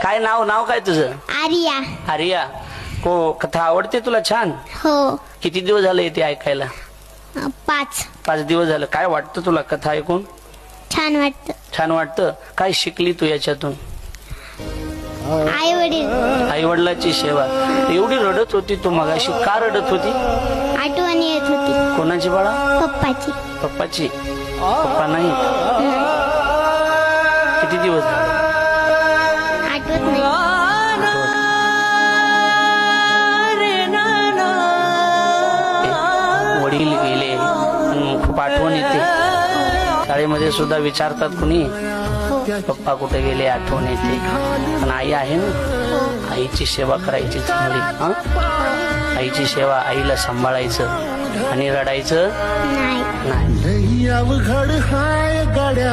काय नाव काय तुझं? आर्या. आर्या. कथा आवडते तुला छान? हो. किती दिवस झाले येते ऐकायला? 5 दिवस झालं. काय वाटतं तुला कथा ऐकून? छान वाटत. छान वाटतं. काय शिकली तू याच्यातून? आई वडील. आई वडिलाची सेवा. एवढी रडत होती तू मगाशी, का रडत होती? आठवण येत होती. कोणाची बाळा? पप्पाची. पप्पाची. पप्पा नाही. किती दिवस झाले? आठवत नाही. वडील गेले आणि खूप आठवण येते. शाळेमध्ये सुद्धा विचारतात कुणी, पप्पा कुठे गेले, आठवण येते. पण आई आहे ना, आईची सेवा करायची चांगली. आईची सेवा, आईला सांभाळायचं आणि रडायचं नाही. अवघड हाय गाड्या